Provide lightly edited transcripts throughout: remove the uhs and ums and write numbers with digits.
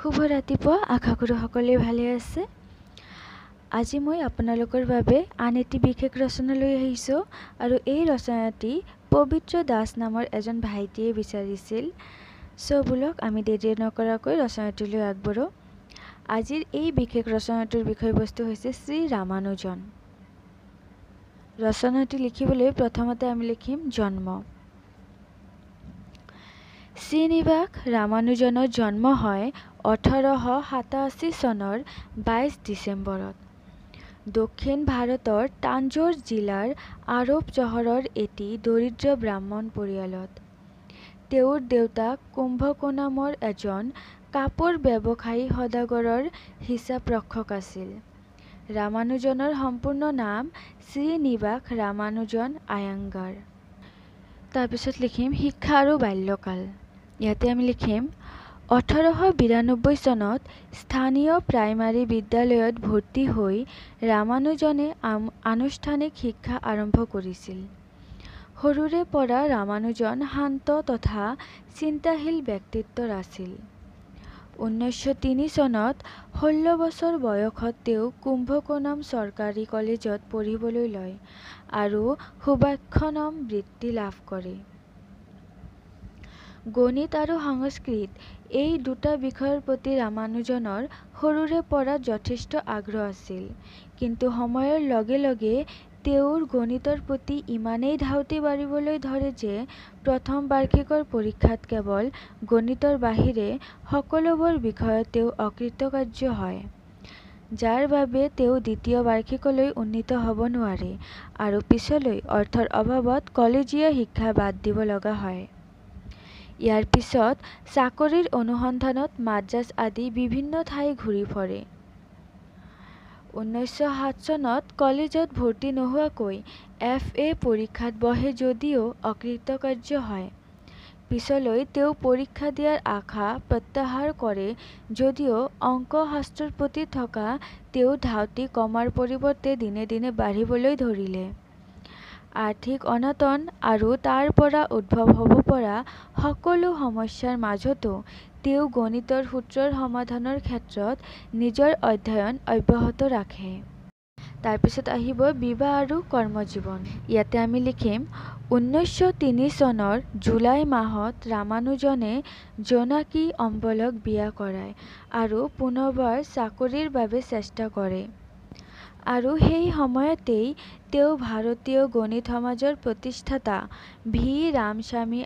শুভ ৰাতিপুৱা আশা কৰোঁ সকলোৱে ভালে আছে। আজি মই আপোনালোকৰ বাবে আন এটি বিশেষ ৰচনা লৈ আহিছোঁ আৰু এই ৰচনাটি পবিত্ৰ দাস নামৰ এজন ভাইটিয়ে বিচাৰিছিল। ব'লক আমি দেৰি নকৰাকৈ ৰচনাটিলৈ আগবাঢ়ো। আজিৰ এই বিশেষ ৰচনাটোৰ বিষয়বস্তু হৈছে শ্ৰী ৰামানুজন। ৰচনাটি লিখিবলৈ প্ৰথমতে আমি লিখিম জন্ম। শ্ৰীনিবাস ৰামানুজনৰ জন্ম হয় 1887 চনৰ 22 ডিচেম্বৰত দক্ষিণ ভাৰতৰ তাঞ্জোৰ জিলাৰ আৰব চহৰৰ এটি দৰিদ্ৰ ব্ৰাহ্মণ পৰিয়ালত। তেওঁৰ দেউতাক কুম্ভকোনামৰ এজন কাপোৰ ব্যৱসায়ী সদাগৰৰ হিচাপ ৰক্ষক আছিল। ৰামানুজনৰ সম্পূৰ্ণ নাম শ্ৰীনিবাস ৰামানুজন আয়াংগাৰ। তাৰপিছত লিখিম শিক্ষা আৰু বাল্যকাল। ইয়াতে আমি লিখিম 1892 চনত স্থানীয় প্ৰাইমাৰী বিদ্যালয়ত ভৰ্তি হৈ ৰামানুজনে আনুষ্ঠানিক শিক্ষা আৰম্ভ কৰিছিল। সৰুৰে পৰা ৰামানুজন শান্ত তথা চিন্তাশীল ব্যক্তিত্বৰ আছিল। 1903 চনত 16 বছৰ বয়সত তেওঁ কুম্ভকোনাম চৰকাৰী কলেজত পঢ়িবলৈ লয় আৰু সুভাষায়ম বৃত্তি লাভ কৰে। গণিত আৰু সংস্কৃত এই দুটা বিষয়ৰ প্ৰতি ৰামানুজনৰ সৰুৰে পৰা যথেষ্ট আগ্ৰহ আছিল, কিন্তু সময়ৰ লগে লগে তেওঁৰ গণিতৰ প্ৰতি ইমানেই ধাউতি বাঢ়িবলৈ ধৰে যে প্ৰথম বাৰ্ষিকৰ পৰীক্ষাত কেৱল গণিতৰ বাহিৰে সকলোবোৰ বিষয়ত তেওঁ অকৃতকাৰ্য হয়, যাৰ বাবে তেওঁ দ্বিতীয় বাৰ্ষিকলৈ উন্নীত হ'ব নোৱাৰে আৰু পিছলৈ অৰ্থৰ অভাৱত কলেজীয়া শিক্ষা বাদ দিব লগা হয়। ইয়াৰ পিছত চাকৰিৰ অনুসন্ধানত মাদ্ৰাজ আদি বিভিন্ন ঠাই ঘূৰি ফুৰে। 1907 চনত কলেজত ভৰ্তি নোহোৱাকৈ FA পৰীক্ষাত বহে যদিও অকৃতকাৰ্য হয়। পিছলৈ তেওঁ পৰীক্ষা দিয়াৰ আশা প্ৰত্যাহাৰ কৰে যদিও অংক শাস্ত্ৰৰ প্ৰতি থকা তেওঁৰ ধাউতি কমাৰ পৰিৱৰ্তে দিনে দিনে বাঢ়িবলৈ ধৰিলে। আৰ্থিক অনাটন আৰু তাৰ পৰা উদ্ভৱ হ'ব পৰা সকলো সমস্যাৰ মাজতো তেওঁ গণিতৰ সূত্ৰৰ সমাধানৰ ক্ষেত্ৰত নিজৰ অধ্যয়ন অব্যাহত ৰাখে। তাৰপিছত আহিব বিবাহ আৰু কৰ্মজীৱন। ইয়াতে আমি লিখিম 1903 চনৰ জুলাই মাহত ৰামানুজনে জোনাকী অম্বলক বিয়া কৰায় আৰু পুনৰবাৰ চাকৰিৰ বাবে চেষ্টা কৰে। আৰু সেই সময়তেই তেওঁ ভাৰতীয় গণিত সমাজৰ প্ৰতিষ্ঠাতা ভি ৰামস্বামী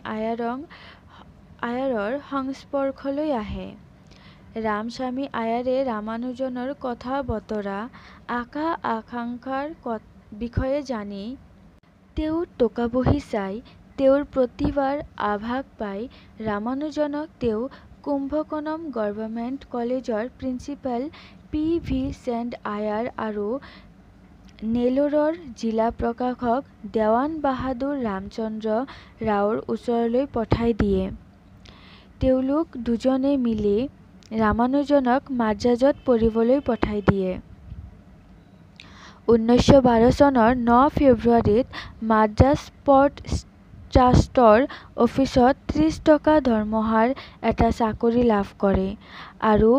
আয়াৰৰ সংস্পৰ্শলৈ আহে। ৰামস্বামী আয়াৰে ৰামানুজনৰ কথা-বতৰা, আশা-আকাংক্ষাৰ বিষয়ে জানি তেওঁৰ টোকা-বহী চাই তেওঁৰ প্ৰতিভাৰ আভাস পাই ৰামানুজনক তেওঁ কুম্ভকোনম গভৰ্ণমেণ্ট কলেজৰ প্ৰিন্সিপাল PV সেন আয়াৰ আৰু নেল্লোৰৰ জিলা প্ৰশাসক দেৱান বাহাদুৰ ৰামচন্দ্ৰ ৰাওৰ ওচৰলৈ পঠাই দিয়ে। তেওঁলোক দুজনে মিলি ৰামানুজনক মাদ্ৰাজত পঢ়িবলৈ পঠাই দিয়ে। 1912 চনৰ 9 ফেব্ৰুৱাৰীত মাদ্ৰাজ প'ৰ্ট ট্ৰাষ্টৰ অফিচত 30 টকা দৰমহাৰ এটা চাকৰি লাভ কৰে আৰু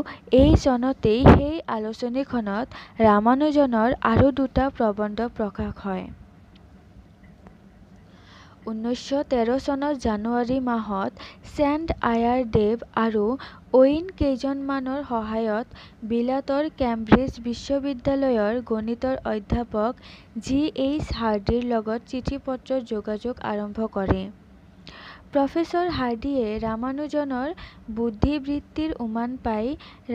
এই চনতেই সেই আলোচনীখনত ৰামানুজনৰ আৰু দুটা প্ৰবন্ধ প্ৰকাশ হয়। 1913 চনৰ জানুৱাৰী মাহত ছেণ্ট আয়াৰ দেৱ আৰু অইন কেইজনমানৰ সহায়ত বিলাতৰ কেম্ব্ৰিজ বিশ্ববিদ্যালয়ৰ গণিতৰ অধ্যাপক G.H. হাৰ্ডিৰ লগত চিঠি-পত্ৰৰ যোগাযোগ আৰম্ভ কৰে। প্ৰফেচৰ হাৰ্ডিয়ে ৰামানুজনৰ বুদ্ধিবৃত্তিৰ উমান পাই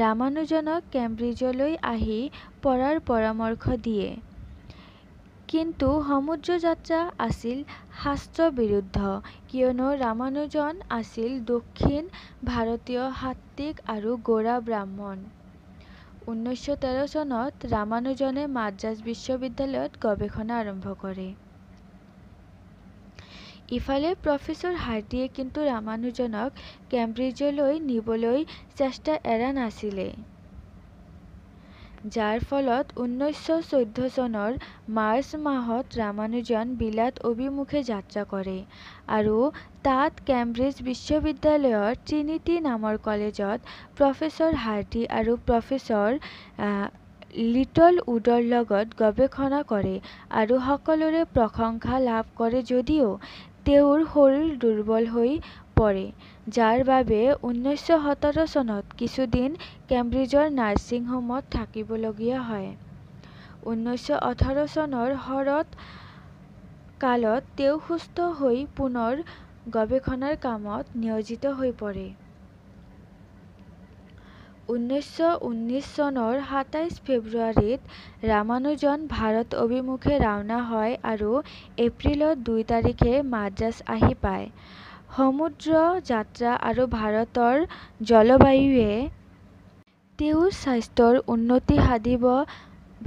ৰামানুজনক কেম্ব্ৰিজলৈ আহি পঢ়াৰ পৰামৰ্শ দিয়ে। কিন্তু সমুদ্ৰ যাত্ৰা আছিল শাস্ত্ৰবিৰুদ্ধ, কিয়নো ৰামানুজন আছিল দক্ষিণ ভাৰতীয় সাত্ত্বিক আৰু গোঁড়া ব্ৰাহ্মণ। 1913 চনত ৰামানুজনে মাদ্ৰাজ বিশ্ববিদ্যালয়ত গৱেষণা আৰম্ভ কৰে। ইফালে প্ৰফেচৰ হাৰ্ডিয়ে কিন্তু ৰামানুজনক কেম্ব্ৰিজলৈ নিবলৈ চেষ্টা এৰা নাছিলে। যাৰ ফলত 1914 চনৰ মাৰ্চ মাহত ৰামানুজন বিলাত অভিমুখে যাত্ৰা কৰে আৰু তাত কেম্ব্ৰিজ বিশ্ববিদ্যালয়ৰ ট্ৰিনিটি নামৰ কলেজত প্ৰফেচৰ হাৰ্ডি আৰু প্ৰফেচৰ লিটল উডৰ লগত গৱেষণা কৰে আৰু সকলোৰে প্ৰশংসা লাভ কৰে যদিও তেওঁৰ শৰীৰ দুৰ্বল হৈ পৰে, যাৰ বাবে 1917 চনত কিছুদিন কেম্ব্ৰিজৰ নাৰ্ছিং হোমত থাকিবলগীয়া হয়। 1918 চনৰ শৰৎ কালত তেওঁ সুস্থ হৈ পুনৰ গৱেষণাৰ কামত নিয়োজিত হৈ পৰে। 1919 চনৰ 27 ফেব্ৰুৱাৰীত ৰামানুজন ভাৰত অভিমুখে ৰাওনা হয় আৰু এপ্ৰিলৰ 2 তাৰিখে মাদ্ৰাজ আহি পায়। সমুদ্ৰ যাত্ৰা আৰু ভাৰতৰ জলবায়ুৱে তেওঁৰ স্বাস্থ্যৰ উন্নতি সাধিব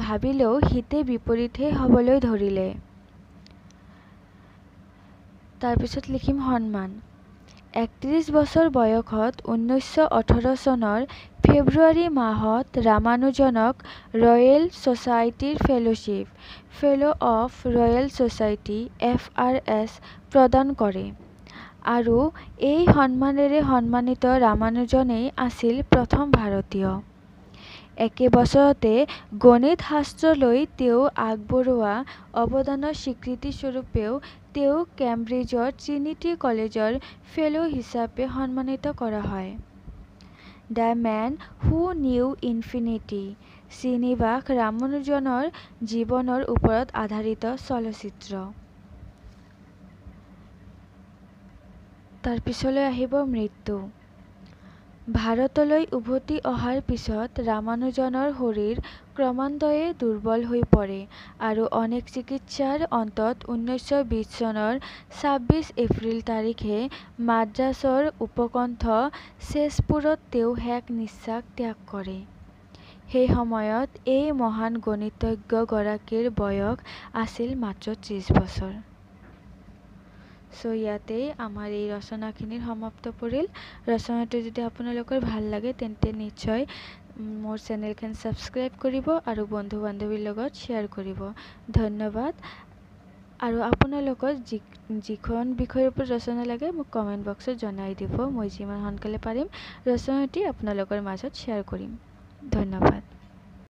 ভাবিলেও হিতে বিপৰীতহে হ'বলৈ ধৰিলে। তাৰপিছত লিখিম সন্মান। 31 বছৰ বয়সত 1918 চনৰ ফেব্ৰুৱাৰী মাহত ৰামানুজনক ৰয়েল ছ'চাইটিৰ fellowship, fellow of royal society (FRS) প্ৰদান কৰে আৰু এই সন্মানেৰে সন্মানিত ৰামানুজনেই আছিল প্ৰথম ভাৰতীয়। একে বছৰতে গণিত শাস্ত্ৰলৈ তেওঁ আগবঢ়োৱা অৱদানৰ স্বীকৃতিস্বৰূপেও তেওঁক কেম্ব্ৰিজৰ ট্ৰিনিটি কলেজৰ ফেলো হিচাপে সন্মানিত কৰা হয়। The man who knew infinity Srinivasa ৰামানুজনৰ জীৱনৰ ওপৰত আধাৰিত চলচ্চিত্ৰ। তাৰ পিছলৈ আহিব মৃত্যু। ভাৰতলৈ উভতি অহাৰ পিছত ৰামানুজনৰ শৰীৰ ক্ৰমান্বয়ে দুৰ্বল হৈ পৰে আৰু অনেক চিকিৎসাৰ অন্তত 1920 চনৰ 26 এপ্ৰিল তাৰিখে মাদ্ৰাজৰ উপকণ্ঠ চেজপুৰত তেওঁ শেষ নিশ্বাস ত্যাগ কৰে। সেই সময়ত এই মহান গণিতজ্ঞ গৰাকীৰ বয়স আছিল মাত্ৰ 30 বছৰ। ইয়াতেই আমাৰ এই ৰচনাখিনিৰ সমাপ্ত পৰিল। ৰচনাটো যদি আপোনালোকৰ ভাল লাগে তেন্তে নিশ্চয় মোৰ চেনেলখন ছাবস্ক্ৰাইব কৰিব আৰু বন্ধু বান্ধৱীৰ লগত শ্বেয়াৰ কৰিব। ধন্যবাদ। আৰু আপোনালোকৰ যিখন বিষয়ৰ ওপৰত ৰচনা লাগে মোক কমেণ্ট বক্সত জনাই দিব। মই যিমান সোনকালে পাৰিম ৰচনাটি আপোনালোকৰ মাজত শ্বেয়াৰ কৰিম। ধন্যবাদ।